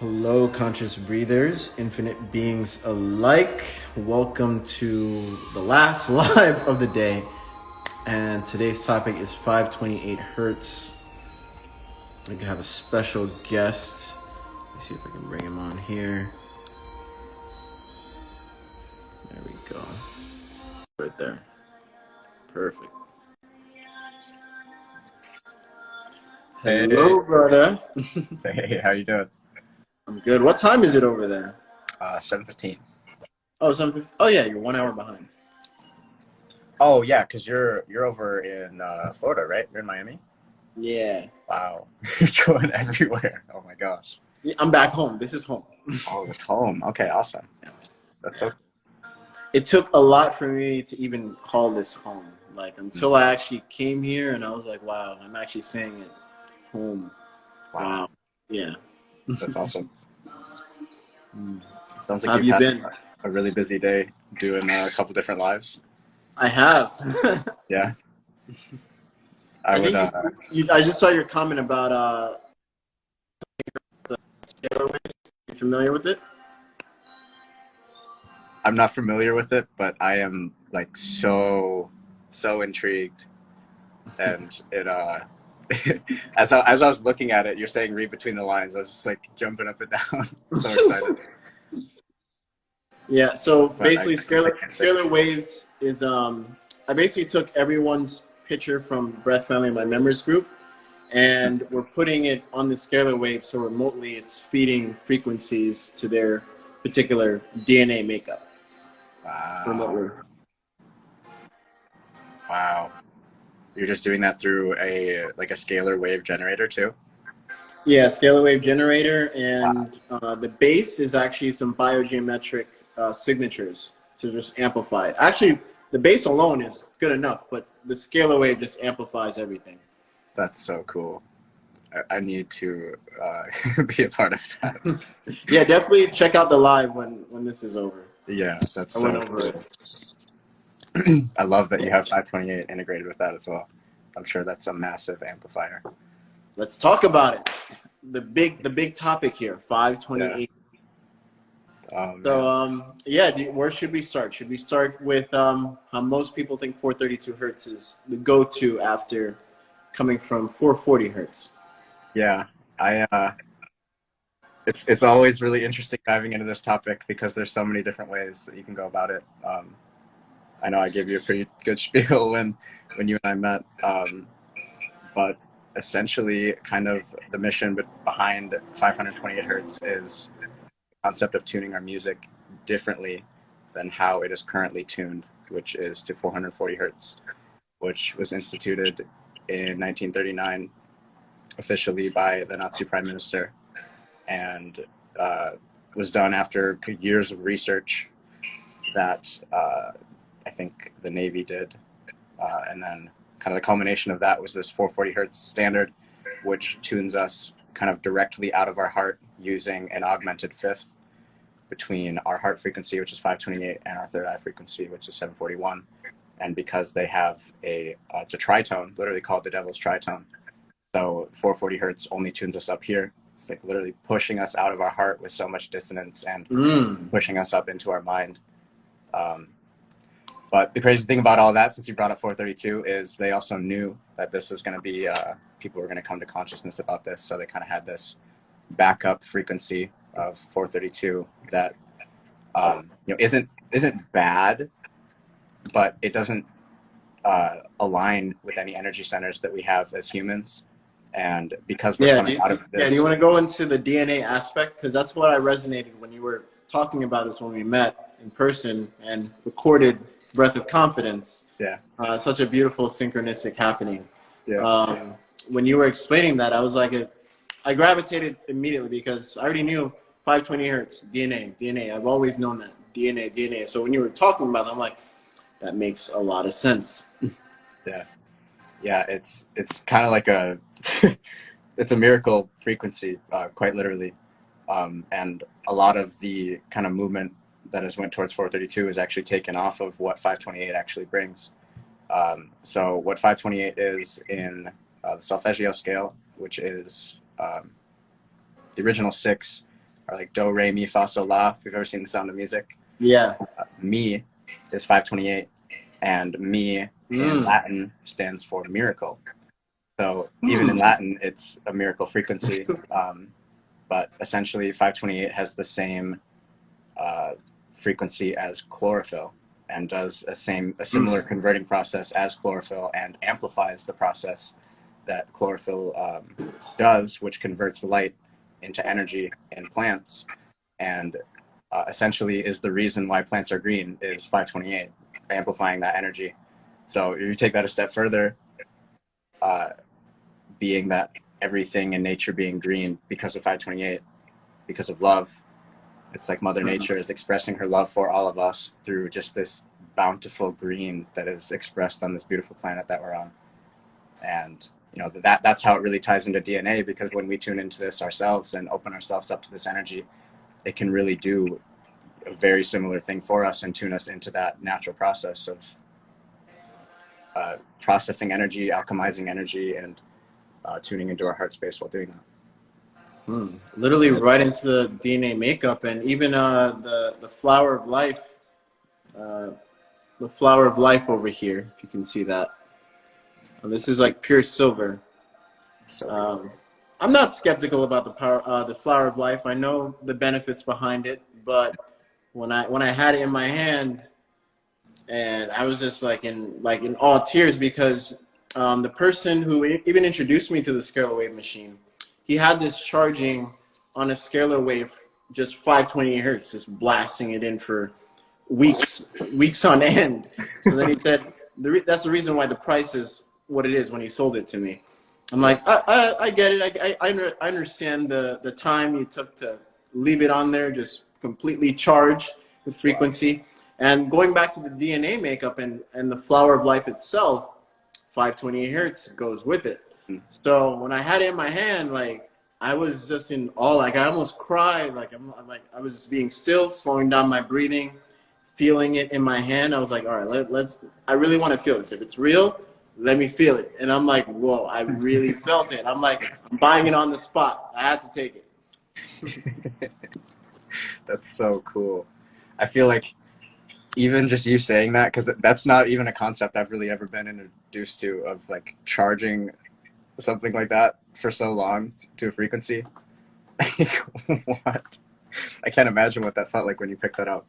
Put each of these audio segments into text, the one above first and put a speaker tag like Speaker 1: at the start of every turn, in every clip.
Speaker 1: Hello, conscious breathers, infinite beings alike. Welcome to the last live of the day. And today's topic is 528 hertz. I have a special guest. Let's see if I can bring him on here. There we go. Right there. Perfect.
Speaker 2: Hey,
Speaker 1: Hello, brother.
Speaker 2: hey, how you doing?
Speaker 1: I'm good. What time is it over there?
Speaker 2: 7:15.
Speaker 1: Oh, oh yeah, you're 1 hour behind.
Speaker 2: Oh yeah, because you're over in Florida, right? You're in Miami.
Speaker 1: Yeah.
Speaker 2: Wow, you're going everywhere. Oh my gosh.
Speaker 1: I'm back home. This is home.
Speaker 2: Oh, it's home. Okay, awesome. That's so.
Speaker 1: It took a lot for me to even call this home. Like until I actually came here and I was like, wow, I'm actually saying it home.
Speaker 2: Wow,
Speaker 1: Wow. Yeah.
Speaker 2: that's awesome. Sounds
Speaker 1: How
Speaker 2: like
Speaker 1: have
Speaker 2: you've
Speaker 1: you
Speaker 2: had
Speaker 1: been?
Speaker 2: a really busy day doing a couple different lives.
Speaker 1: I have.
Speaker 2: Yeah, I
Speaker 1: I
Speaker 2: would.
Speaker 1: think I just saw your comment about the scalar wave. You familiar with it?
Speaker 2: I'm not familiar with it, but I am like so intrigued, and it as I was looking at it, you're saying read between the lines. I was just like jumping up and down, so excited.
Speaker 1: Yeah, so
Speaker 2: But I
Speaker 1: basically
Speaker 2: can't say.
Speaker 1: scalar waves is I basically took everyone's picture from Breath Family, my members group, and we're putting it on the scalar wave so remotely it's feeding frequencies to their particular DNA makeup
Speaker 2: Wow,
Speaker 1: remotely.
Speaker 2: wow. You're just doing that through a scalar wave generator too.
Speaker 1: Yeah, scalar wave generator,
Speaker 2: Wow,
Speaker 1: and the base is actually some biogeometric signatures to just amplify it. Actually, the base alone is good enough, but the scalar wave just amplifies everything.
Speaker 2: that's so cool. I need to be a part of that.
Speaker 1: Yeah, definitely check out the live when this is over.
Speaker 2: Yeah, that's
Speaker 1: I went
Speaker 2: so
Speaker 1: over it.
Speaker 2: cool. I love that you have 528 integrated with that as well. I'm sure that's a massive amplifier.
Speaker 1: Let's talk about it. The big topic here,
Speaker 2: Yeah.
Speaker 1: 528.
Speaker 2: Oh
Speaker 1: So
Speaker 2: man.
Speaker 1: yeah, where should we start? Should we start with how most people think 432 hertz is the go-to after coming from 440 hertz?
Speaker 2: Yeah. I it's always really interesting diving into this topic because there's so many different ways that you can go about it. I know I gave you a pretty good spiel when you and I met, but essentially, kind of the mission behind 528 hertz is the concept of tuning our music differently than how it is currently tuned, which is to 440 hertz, which was instituted in 1939 officially by the Nazi Prime Minister, and uh, was done after years of research that I think the Navy did, and then kind of the culmination of that was this 440 hertz standard, which tunes us kind of directly out of our heart using an augmented fifth between our heart frequency, which is 528, and our third eye frequency, which is 741. And because they have it's a tritone, literally called the devil's tritone. So 440 hertz only tunes us up here. It's like literally pushing us out of our heart with so much dissonance and
Speaker 1: Mm.
Speaker 2: pushing us up into our mind. Um, but the crazy thing about all that, since you brought up 432, is they also knew that this is going to be people were going to come to consciousness about this, so they kind of had this backup frequency of 432 that isn't bad, but it doesn't align with any energy centers that we have as humans, and because we're
Speaker 1: Yeah,
Speaker 2: coming out of
Speaker 1: do you
Speaker 2: this.
Speaker 1: want to go into the DNA aspect? Because that's what I resonated when you were talking about this when we met in person and recorded Breath of Confidence.
Speaker 2: Yeah,
Speaker 1: Such a beautiful synchronistic happening.
Speaker 2: yeah,
Speaker 1: Um, when you were explaining that, I was like, I gravitated immediately because I already knew 520 hertz, DNA, DNA. I've always known that, DNA, DNA. So when you were talking about it, I'm like, that makes a lot of sense.
Speaker 2: yeah, yeah. It's kind of like a it's a miracle frequency, quite literally. And a lot of the kind of movement that has went towards 432 is actually taken off of what 528 actually brings. So what 528 is in the solfeggio scale, which is the original six are like do, re, mi, fa, sol, la. If you've ever seen The Sound of Music.
Speaker 1: Yeah.
Speaker 2: Mi is 528, and mi in Latin stands for miracle. So even in Latin, it's a miracle frequency. But essentially, 528 has the same frequency as chlorophyll, and does a similar converting process as chlorophyll, and amplifies the process that chlorophyll does, which converts light into energy in plants, and essentially is the reason why plants are green, is 528, amplifying that energy. So if you take that a step further, being that everything in nature being green because of 528, because of love, it's like Mother Nature is expressing her love for all of us through just this bountiful green that is expressed on this beautiful planet that we're on. And you know, that's how it really ties into DNA, because when we tune into this ourselves and open ourselves up to this energy, it can really do a very similar thing for us and tune us into that natural process of processing energy, alchemizing energy, and tuning into our heart space while doing that.
Speaker 1: Literally right into the DNA makeup, and even the flower of life, the flower of life over here, if you can see that. And this is like pure silver. I'm not skeptical about the flower of life. I know the benefits behind it, but when I had it in my hand, and I was just like in all tears, because the person who even introduced me to the scalar wave machine, he had this charging on a scalar wave, just 528 hertz, just blasting it in for weeks on end. So then he said, that's the reason why the price is what it is when he sold it to me. I'm like, I get it. I understand the time you took to leave it on there, just completely charged with frequency. And going back to the DNA makeup and the flower of life itself, 528 hertz goes with it. So when I had it in my hand, like, I was just in awe. Like, I almost cried. Like, I was just being still, slowing down my breathing, feeling it in my hand. I was like, all right, I really want to feel this. If it's real, let me feel it. And I'm like, whoa, I really felt it. I'm like, I'm buying it on the spot. I had to take it.
Speaker 2: That's so cool. I feel like even just you saying that, because that's not even a concept I've really ever been introduced to, of like charging something like that for so long to a frequency. What? I can't imagine what that felt like when you picked that up.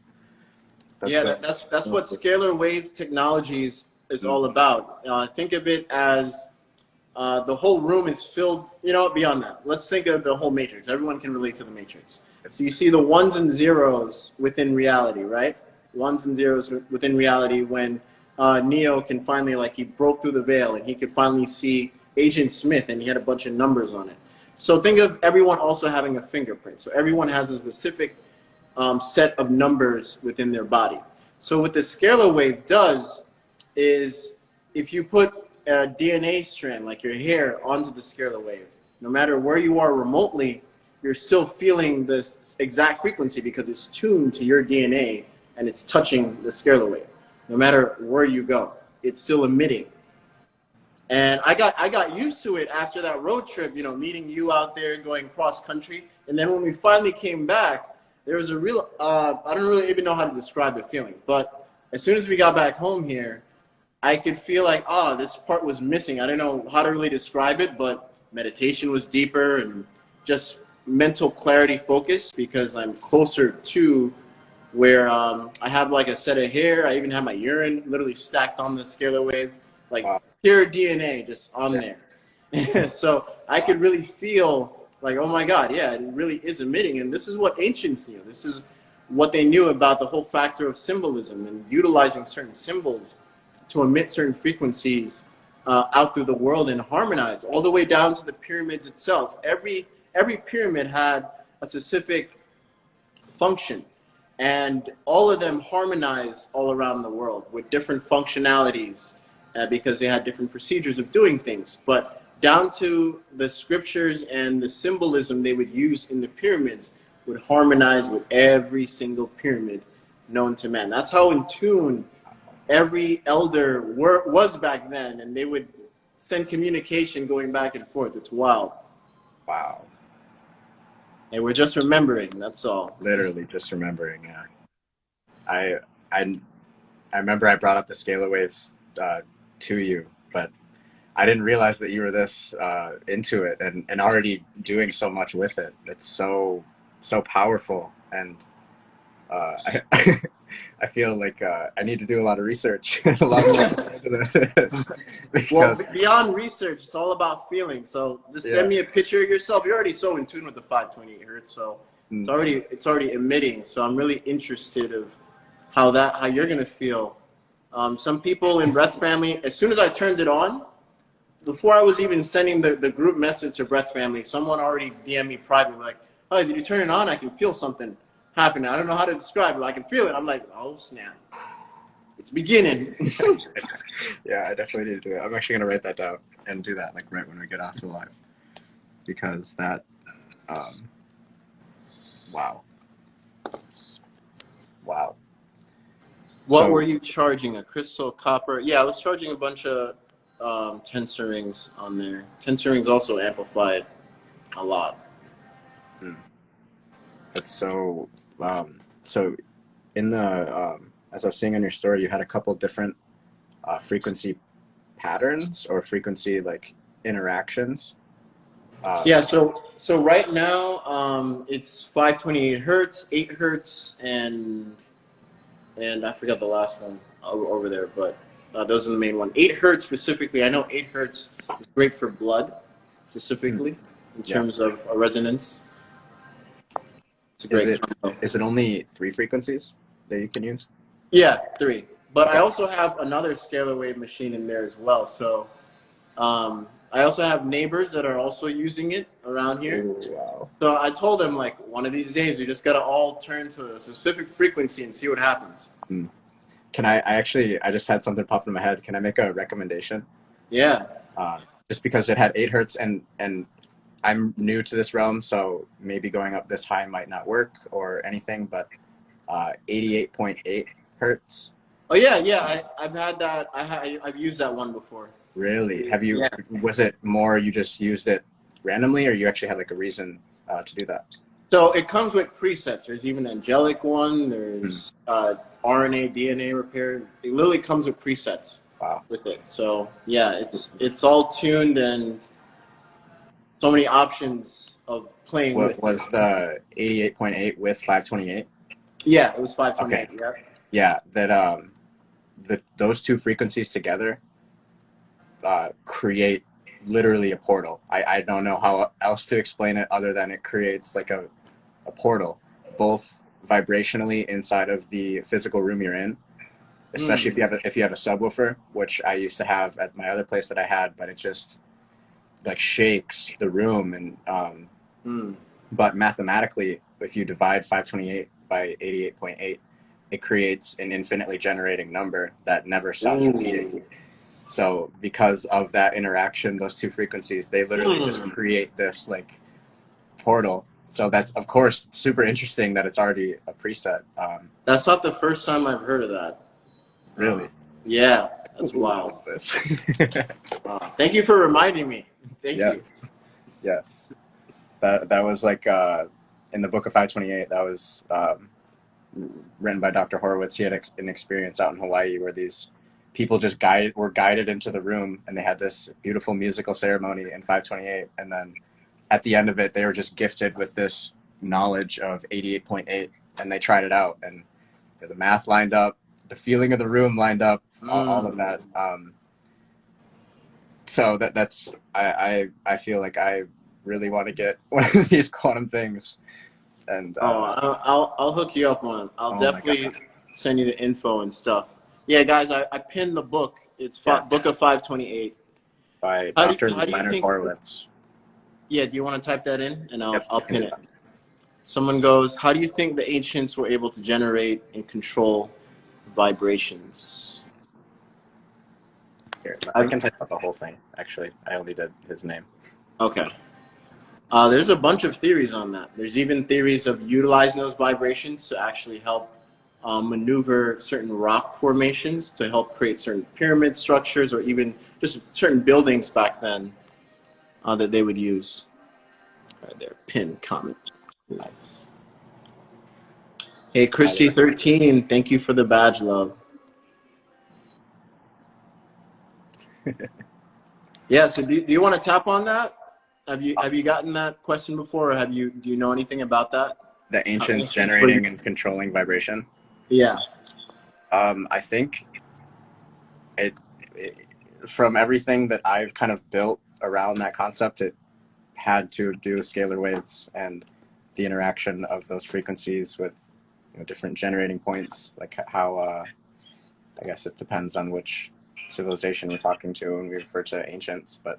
Speaker 1: That's what scalar wave technologies is all about. Think of it as the whole room is filled, beyond that. Let's think of the whole matrix. Everyone can relate to the matrix. So you see the ones and zeros within reality, right? Ones and zeros within reality, when Neo can finally, like, he broke through the veil and he could finally see Agent Smith, and he had a bunch of numbers on it. So think of everyone also having a fingerprint. So everyone has a specific set of numbers within their body. So what the scalar wave does is, if you put a DNA strand, like your hair, onto the scalar wave, no matter where you are remotely, you're still feeling this exact frequency, because it's tuned to your DNA and it's touching the scalar wave. No matter where you go, it's still emitting. And I got used to it after that road trip, meeting you out there, going cross country. And then when we finally came back, there was a real, I don't really even know how to describe the feeling, but as soon as we got back home here, I could feel like, this part was missing. I don't know how to really describe it, but meditation was deeper, and just mental clarity, focus, because I'm closer to where I have like a set of hair. I even have my urine literally stacked on the scalar wave, like pure DNA just on there. So I could really feel like, oh my God, yeah, it really is emitting. And this is what ancients knew. This is what they knew about the whole factor of symbolism and utilizing certain symbols to emit certain frequencies out through the world and harmonize all the way down to the pyramids itself. Every pyramid had a specific function, and all of them harmonized all around the world with different functionalities, because they had different procedures of doing things. But down to the scriptures and the symbolism they would use in the pyramids would harmonize with every single pyramid known to man. That's how in tune every elder was back then, and they would send communication going back and forth. It's wild.
Speaker 2: Wow.
Speaker 1: And we're just remembering. That's all.
Speaker 2: Literally just remembering. Yeah. I I I remember I brought up the scalar wave to you, but I didn't realize that you were this into it and already doing so much with it. It's so powerful, and I I feel like I need to do a lot of research, a lot more into this
Speaker 1: Well,
Speaker 2: because
Speaker 1: beyond research, it's all about feeling. So just
Speaker 2: yeah.
Speaker 1: send me a picture of yourself. You're already so in tune with the 528 hertz, so
Speaker 2: Mm.
Speaker 1: it's already emitting. So I'm really interested of how you're gonna feel. Some people in Breath Family, as soon as I turned it on, before I was even sending the group message to Breath Family, someone already DM'd me privately like, "Oh, did you turn it on? I can feel something happening. I don't know how to describe it, but I can feel it." I'm like, "Oh snap, it's beginning."
Speaker 2: Yeah, I definitely need to do it. I'm actually gonna write that down and do that like right when we get off the live, because that um, wow. Wow.
Speaker 1: What
Speaker 2: So
Speaker 1: were you charging? A crystal, copper? Yeah, I was charging a bunch of tensor rings on there. Tensor rings also amplified a lot.
Speaker 2: that's so in the as I was seeing on your story, you had a couple different frequency patterns or frequency like interactions.
Speaker 1: Yeah, so right now it's 528 hertz, 8 hertz, and I forgot the last one over there, but those are the main one. 8 hertz specifically. I know 8 hertz is great for blood specifically in
Speaker 2: Yeah.
Speaker 1: terms of a resonance. It's a
Speaker 2: Is
Speaker 1: great
Speaker 2: it
Speaker 1: combo.
Speaker 2: is it only 3 frequencies that you can use?
Speaker 1: Yeah, 3. But I
Speaker 2: Okay.
Speaker 1: also have another scalar wave machine in there as well. So I also have neighbors that are also using it around here.
Speaker 2: Ooh, wow.
Speaker 1: So I told them like one of these days we just gotta all turn to a specific frequency and see what happens.
Speaker 2: Can I just had something pop in my head. Can I make a recommendation?
Speaker 1: Yeah.
Speaker 2: Just because it had 8 hertz and I'm new to this realm, so maybe going up this high might not work or anything, but 88.8 hertz.
Speaker 1: Oh yeah. I've had that. I've used that one before.
Speaker 2: Really? Have you,
Speaker 1: Yeah.
Speaker 2: was it more you just used it randomly, or you actually had like a reason to do that?
Speaker 1: So it comes with presets. There's even angelic one. There's RNA, DNA repair. It literally comes with presets.
Speaker 2: Wow.
Speaker 1: With it. So yeah, it's all tuned and so many options of playing with.
Speaker 2: What was the 88.8 with 528?
Speaker 1: Yeah, it was 528.
Speaker 2: Okay.
Speaker 1: Yeah.
Speaker 2: Yeah, that those two frequencies together create literally a portal. I don't know how else to explain it other than it creates like a portal, both vibrationally inside of the physical room you're in, especially if you have a subwoofer, which I used to have at my other place that I had, but it just like shakes the room. And but mathematically, if you divide 528 by 88.8, it creates an infinitely generating number that never stops repeating. So because of that interaction, those two frequencies, they literally just create this like portal. So that's of course super interesting that it's already a preset.
Speaker 1: That's not the first time I've heard of that.
Speaker 2: Really?
Speaker 1: Yeah, that's wild. Thank you for reminding me. Thank
Speaker 2: Yes. Yes. That was like in the book of 528. That was written by Dr. Horowitz. He had an experience out in Hawaii where these people just were guided into the room, and they had this beautiful musical ceremony in 528, and then at the end of it, they were just gifted with this knowledge of 88.8, and they tried it out, and the math lined up, the feeling of the room lined up, all of that. So that's I feel like I really want to get one of these quantum things, and
Speaker 1: I'll hook you up on. I'll
Speaker 2: Oh my
Speaker 1: definitely send you the info and stuff. Yeah, guys, I pinned the book. It's
Speaker 2: Yes.
Speaker 1: Book of 528.
Speaker 2: by
Speaker 1: How do you
Speaker 2: Dr. Leonard
Speaker 1: think-
Speaker 2: Horowitz.
Speaker 1: Yeah, do you want to type that in? And
Speaker 2: Yes,
Speaker 1: I'll pin it. Someone goes, how do you think the ancients were able to generate and control vibrations?
Speaker 2: Here, I can type out the whole thing, actually. I only did his name.
Speaker 1: Okay. There's a bunch of theories on that. There's even theories of utilizing those vibrations to actually help maneuver certain rock formations to help create certain pyramid structures or even just certain buildings back then that they would use. Right there, pin comment.
Speaker 2: Nice.
Speaker 1: Hey, Christy13, thank you for the badge, love. Yeah, so do you want to tap on that? Have you gotten that question before, or do you know anything about that?
Speaker 2: The ancients
Speaker 1: Ancients
Speaker 2: generating and controlling vibration.
Speaker 1: Yeah.
Speaker 2: I think it, from everything that I've kind of built around that concept, it had to do with scalar waves and the interaction of those frequencies with different generating points, like how I guess it depends on which civilization we're talking to when we refer to ancients, but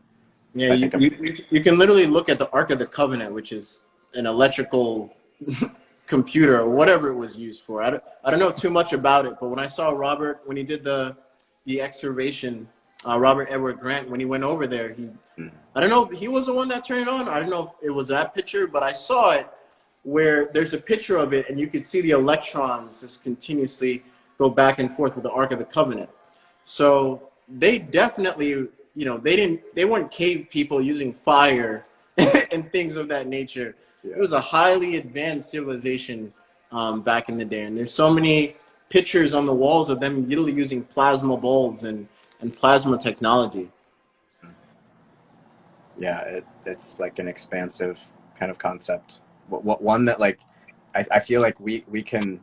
Speaker 1: Yeah,
Speaker 2: I think
Speaker 1: you can literally look at the Ark of the Covenant, which is an electrical computer or whatever it was used for. I don't know too much about it, but when I saw Robert, when he did the excavation, Robert Edward Grant, when he went over there, I don't know, he was the one that turned it on. I don't know if it was that picture, but I saw it where there's a picture of it and you could see the electrons just continuously go back and forth with the Ark of the Covenant. So they definitely, they weren't cave people using fire and things of that nature.
Speaker 2: Yeah.
Speaker 1: It was a highly advanced civilization back in the day. And there's so many pictures on the walls of them literally using plasma bulbs and plasma technology.
Speaker 2: Yeah, it's like an expansive kind of concept. One that like I feel like we can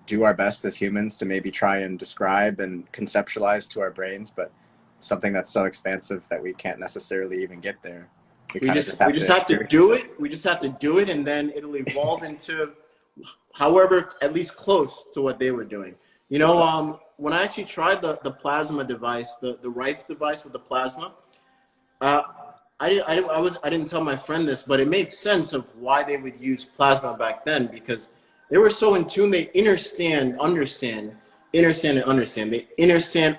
Speaker 2: do our best as humans to maybe try and describe and conceptualize to our brains, but something that's so expansive that we can't necessarily even get there.
Speaker 1: We just have to do it. We just have to do it, and then it'll evolve into however at least close to what they were doing. When I actually tried the plasma device, the Rife device with the plasma, I didn't tell my friend this, but it made sense of why they would use plasma back then, because they were so in tune. They understand,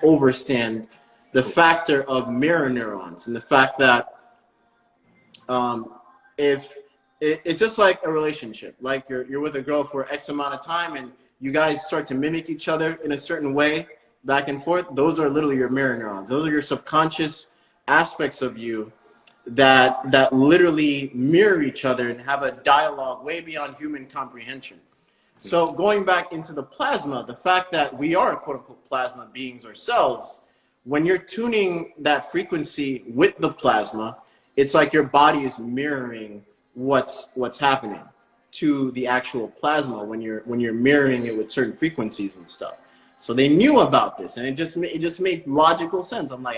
Speaker 1: overstand the factor of mirror neurons, and the fact that if it's just like a relationship, like you're with a girl for X amount of time and you guys start to mimic each other in a certain way back and forth, those are literally your mirror neurons. Those are your subconscious aspects of you that literally mirror each other and have a dialogue way beyond human comprehension. So going back into the plasma, the fact that we are quote unquote plasma beings ourselves, when you're tuning that frequency with the plasma, it's like your body is mirroring what's happening to the actual plasma when you're mirroring it with certain frequencies and stuff. So they knew about this, and it just made logical sense. I'm like,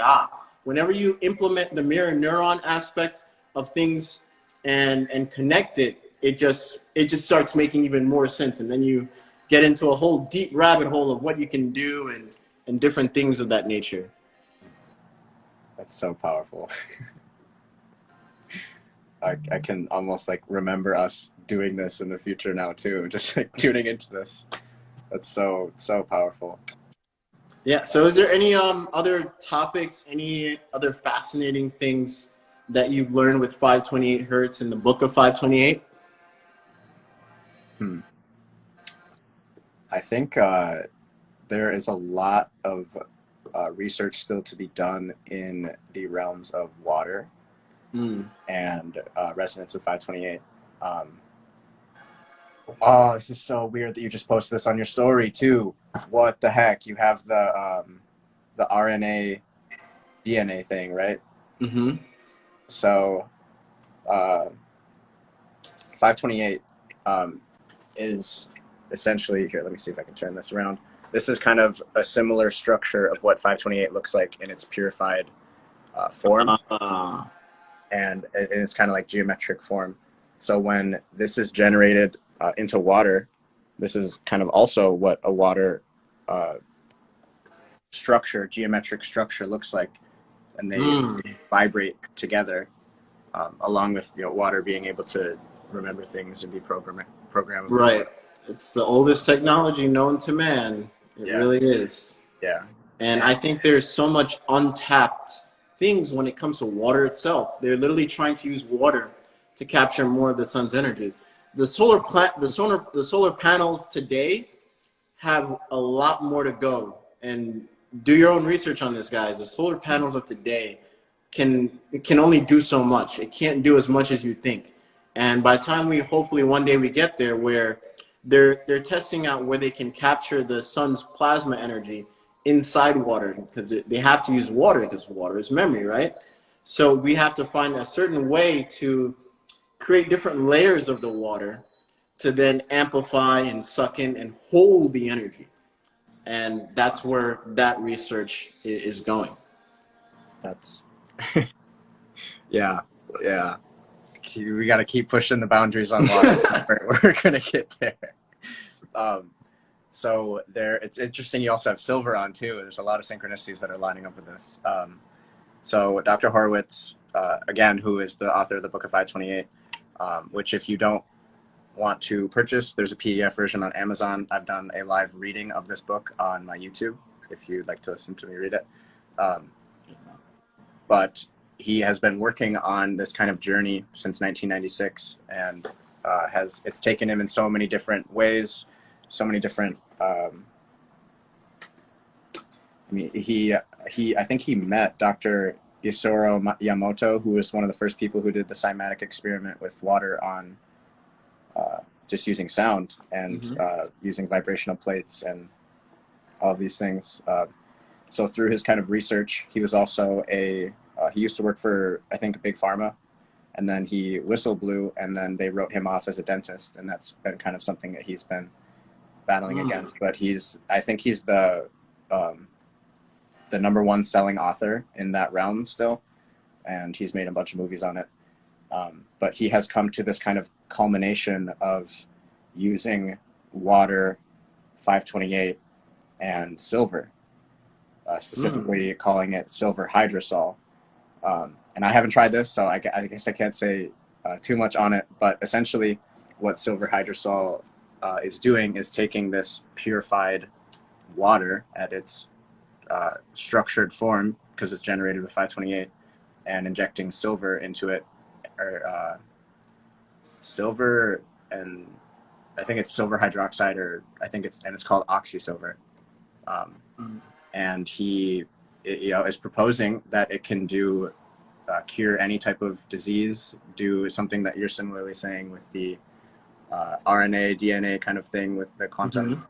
Speaker 1: whenever you implement the mirror neuron aspect of things and connect it, it just starts making even more sense, and then you get into a whole deep rabbit hole of what you can do and different things of that nature.
Speaker 2: That's so powerful. I can almost like remember us doing this in the future now too, just like tuning into this. That's so powerful.
Speaker 1: Yeah, so is there any other topics, any other fascinating things that you've learned with 528 Hertz in the book of 528?
Speaker 2: I think there is a lot of research still to be done in the realms of water and resonance of 528. Oh, this is so weird that you just posted this on your story too. What the heck? You have the RNA DNA thing, right?
Speaker 1: Mm-hmm.
Speaker 2: So 528 is essentially, here, let me see if I can turn this around. This is kind of a similar structure of what 528 looks like in its purified form. And it's kind of like geometric form. So when this is generated into water, this is kind of also what a water geometric structure looks like. And they vibrate together, along with water being able to remember things and be programmable.
Speaker 1: Right. It's the oldest technology known to man. It really is.
Speaker 2: Yeah.
Speaker 1: And I think there's so much untapped things when it comes to water itself. They're literally trying to use water to capture more of the sun's energy. The solar panels today have a lot more to go. And do your own research on this, guys. The solar panels of today can only do so much. It can't do as much as you think. And by the time we hopefully one day we get there where they're testing out where they can capture the sun's plasma energy inside water, because they have to use water because water is memory, right? So we have to find a certain way to create different layers of the water to then amplify and suck in and hold the energy. And that's where that research is going.
Speaker 2: That's yeah, yeah. We got to keep pushing the boundaries on water. We're gonna get there. So it's interesting. You also have silver on too. There's a lot of synchronicities that are lining up with this. So Dr. Horowitz, again, who is the author of the Book of 528, which if you don't want to purchase, there's a PDF version on Amazon. I've done a live reading of this book on my YouTube if you'd like to listen to me read it. But he has been working on this kind of journey since 1996, and it's taken him in so many different ways, so many different. I think he met Dr. Isoro Yamamoto, who was one of the first people who did the cymatic experiment with water on just using sound and using vibrational plates and all of these things. So through his kind of research, he was also he used to work for, I think, Big Pharma, and then he whistle blew, and then they wrote him off as a dentist, and that's been kind of something that he's been battling against. But I think he's the number one selling author in that realm still, and he's made a bunch of movies on it. But he has come to this kind of culmination of using water, 528, and silver, specifically calling it silver hydrosol. And I haven't tried this, so I guess I can't say too much on it, but essentially what silver hydrosol is doing is taking this purified water at its structured form, because it's generated with 528, and injecting silver into it, or silver, and I think it's silver hydroxide, or it's called oxysilver. And he is proposing that it can cure any type of disease, do something that you're similarly saying with the RNA, DNA kind of thing with the quantum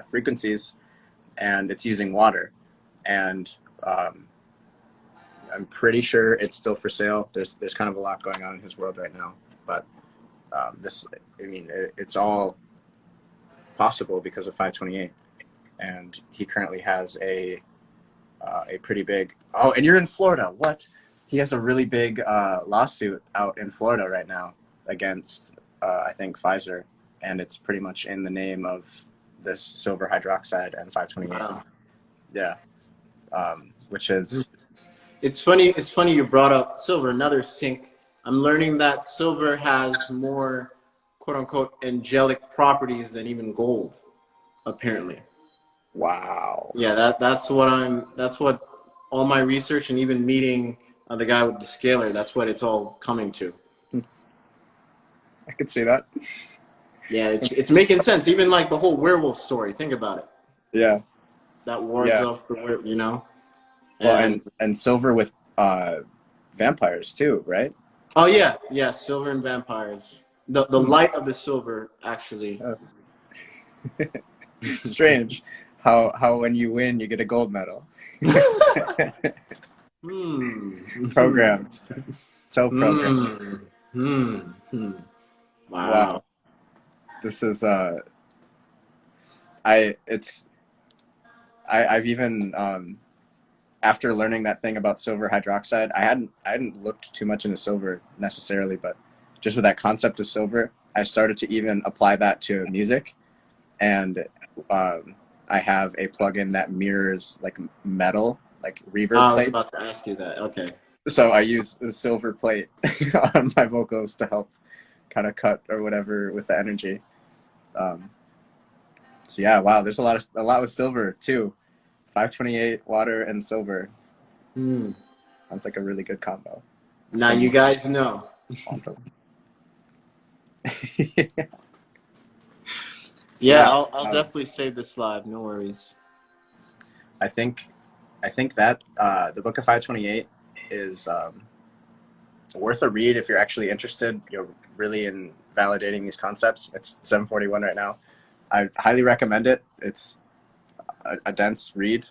Speaker 2: frequencies, and it's using water. And I'm pretty sure it's still for sale. There's kind of a lot going on in his world right now, but it's all possible because of 528. And he currently has a pretty big. Oh, and you're in Florida. What? He has a really big lawsuit out in Florida right now against I think Pfizer, and it's pretty much in the name of this silver hydroxide and 528. Wow. Yeah, which is.
Speaker 1: It's funny. It's funny you brought up silver. Another sync. I'm learning that silver has more, quote unquote, angelic properties than even gold, apparently.
Speaker 2: Wow.
Speaker 1: Yeah, that's what all my research, and even meeting the guy with the scalar, that's what it's all coming to.
Speaker 2: I could see that.
Speaker 1: Yeah, it's making sense. Even like the whole werewolf story. Think about it.
Speaker 2: Yeah.
Speaker 1: That wards off the werewolf, you know.
Speaker 2: Well, and silver with vampires too, right?
Speaker 1: Oh yeah, silver and vampires. The light of the silver, actually.
Speaker 2: Strange. How when you win you get a gold medal. Programmed. So programmed.
Speaker 1: Wow.
Speaker 2: This is I've even after learning that thing about silver hydroxide, I hadn't looked too much into silver necessarily, but just with that concept of silver, I started to even apply that to music. And I have a plugin that mirrors like metal, like reverb plate.
Speaker 1: I was about to ask you that. Okay.
Speaker 2: So I use a silver plate on my vocals to help kind of cut or whatever with the energy. So yeah, wow, there's a lot with silver too. 528, water, and silver. Sounds like a really good combo.
Speaker 1: Now you guys know. Yeah, I'll definitely save this live. No worries.
Speaker 2: I think that the Book of 528 is worth a read if you're actually interested, really in validating these concepts. It's 741 right now. I highly recommend it. It's a dense read.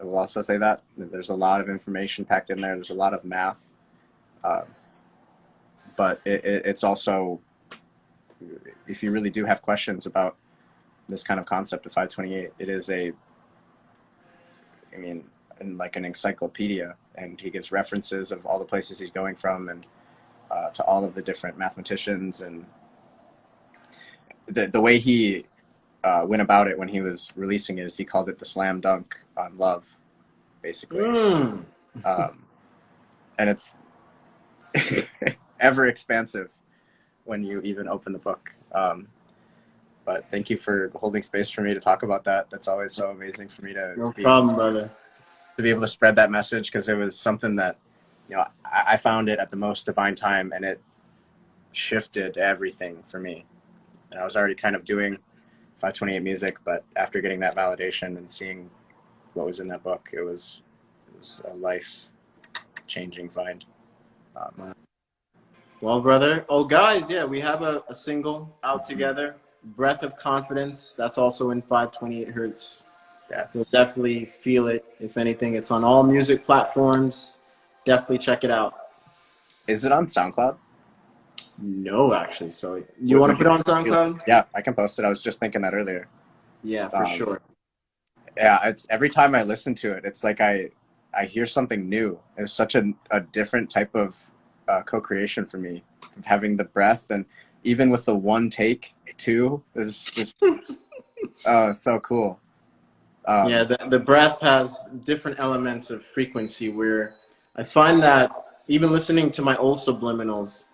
Speaker 2: I will also say that there's a lot of information packed in there. There's a lot of math, but it's also, if you really do have questions about this kind of concept of 528, it is like an encyclopedia, and he gives references of all the places he's going from, and to all of the different mathematicians, and the way he went about it when he was releasing it is he called it the slam dunk on love, basically. And it's ever expansive when you even open the book. But thank you for holding space for me to talk about that. That's always so amazing for me to
Speaker 1: No problem, brother.
Speaker 2: To be able to spread that message, because it was something that, I found it at the most divine time, and it shifted everything for me. And I was already kind of doing 528 music, but after getting that validation and seeing what was in that book, it was a life-changing find.
Speaker 1: Well, brother. Oh, guys, yeah, we have a single out together, Breath of Confidence. That's also in 528 Hertz.
Speaker 2: Yes.
Speaker 1: You'll definitely feel it. If anything, it's on all music platforms. Definitely check it out.
Speaker 2: Is it on SoundCloud?
Speaker 1: No, actually. So you want to put it on SoundCloud?
Speaker 2: Yeah, I can post it. I was just thinking that earlier.
Speaker 1: Yeah, for sure.
Speaker 2: Yeah, it's every time I listen to it, it's like I hear something new. It's such a different type of co-creation for me, having the breath, and even with the one take too, is just it's so cool.
Speaker 1: Yeah, the breath has different elements of frequency where I find that even listening to my old subliminals,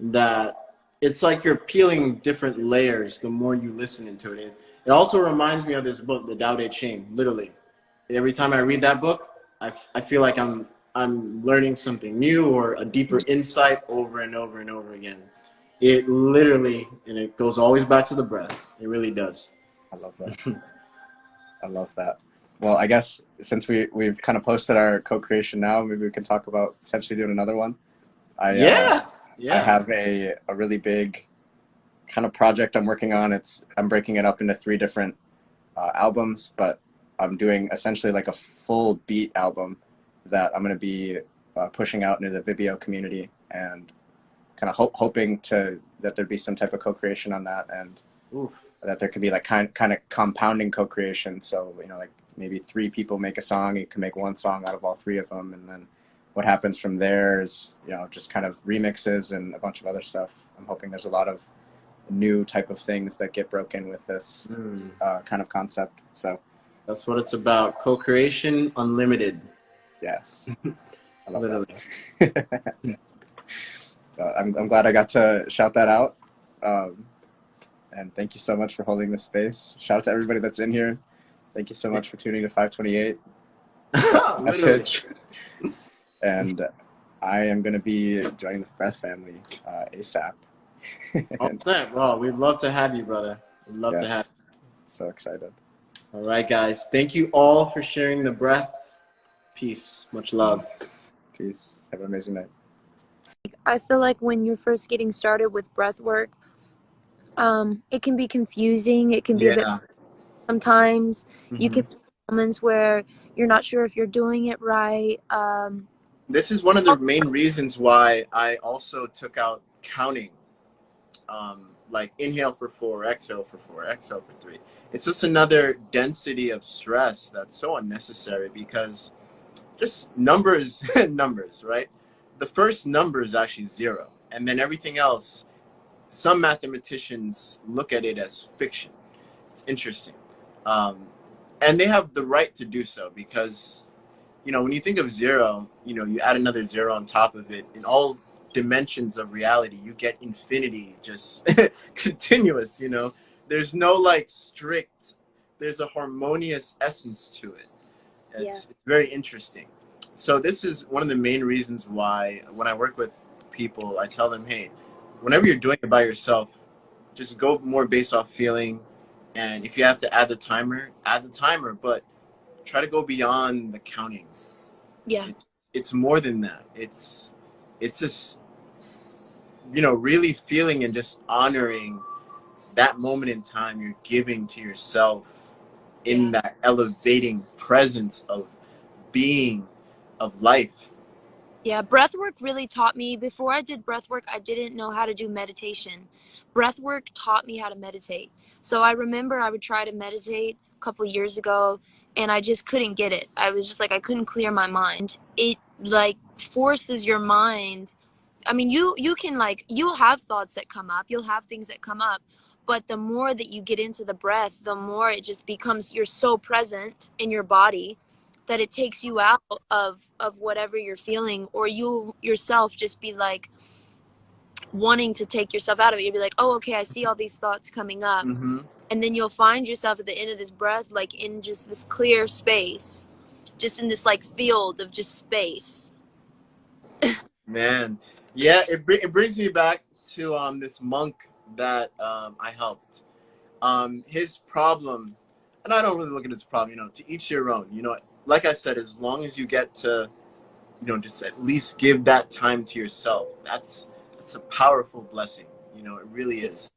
Speaker 1: that it's like you're peeling different layers the more you listen into it. It also reminds me of this book, The Tao Te Ching, literally. Every time I read that book, I feel like I'm learning something new or a deeper insight over and over and over again. It literally, and it goes always back to the breath. It really does.
Speaker 2: I love that. I love that. Well, I guess since we've kind of posted our co-creation now, maybe we can talk about potentially doing another one. I have a really big kind of project I'm working on. I'm breaking it up into 3 different albums, but I'm doing essentially like a full beat album that I'm going to be pushing out into the Vimeo community, and kind of hoping that there'd be some type of co-creation on that, and that there could be like kind of compounding co-creation. So, like maybe 3 people make a song, you can make one song out of all 3 of them, and then what happens from there is, just kind of remixes and a bunch of other stuff. I'm hoping there's a lot of new type of things that get broken with this kind of concept. So
Speaker 1: that's what it's about. Co-creation unlimited.
Speaker 2: Yes. I love
Speaker 1: literally.
Speaker 2: That. I'm glad I got to shout that out. And thank you so much for holding this space. Shout out to everybody that's in here. Thank you so much for tuning to 528. Message. And I am going to be joining the Breath family ASAP.
Speaker 1: Well, we'd love to have you, brother. We'd love to have you.
Speaker 2: So excited.
Speaker 1: All right, guys. Thank you all for sharing the breath. Peace. Much love.
Speaker 2: Peace. Have an amazing night.
Speaker 3: I feel like when you're first getting started with breath work, it can be confusing. It can be a bit sometimes. You can have moments where you're not sure if you're doing it right.
Speaker 1: This is one of the main reasons why I also took out counting. Like inhale for 4, exhale for 4, exhale for 3. It's just another density of stress that's so unnecessary, because just numbers, right? The first number is actually 0, and then everything else, some mathematicians look at it as fiction. It's interesting. And they have the right to do so, because, when you think of 0, you add another 0 on top of it, in all dimensions of reality, you get infinity, just continuous. There's no like strict, there's a harmonious essence to it. It's very interesting. So this is one of the main reasons why when I work with people, I tell them, hey, whenever you're doing it by yourself, just go more based off feeling. And if you have to add the timer, but try to go beyond the counting.
Speaker 3: Yeah.
Speaker 1: It's more than that. It's just you know, really feeling and just honoring that moment in time you're giving to yourself in that elevating presence of being, of life.
Speaker 3: Yeah, breath work really taught me. Before I did breath work, I didn't know how to do meditation. Breath work taught me how to meditate. So I remember I would try to meditate a couple years ago and I just couldn't get it. I was just like I couldn't clear my mind. It like forces your mind. I mean, you can like you'll have thoughts that come up. You'll have things that come up, but the more that you get into the breath, the more it just becomes you're so present in your body that it takes you out of whatever you're feeling, or you yourself just be like wanting to take yourself out of it. You'll be like, oh, okay, I see all these thoughts coming up.
Speaker 1: Mm-hmm.
Speaker 3: And then you'll find yourself at the end of this breath like in just this clear space, just in this like field of just space.
Speaker 1: Man, yeah, it brings me back to this monk that I helped. His problem, and I don't really look at his problem, you know, to each your own. You know, like I said, as long as you get to, you know, just at least give that time to yourself, that's a powerful blessing. You know, it really is,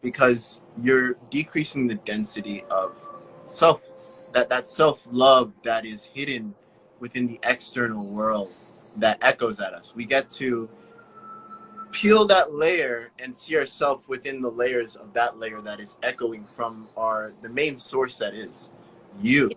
Speaker 1: because you're decreasing the density of self, that self-love that is hidden within the external world that echoes at us. We get to peel that layer and see ourselves within the layers of that layer that is echoing from the main source that is you.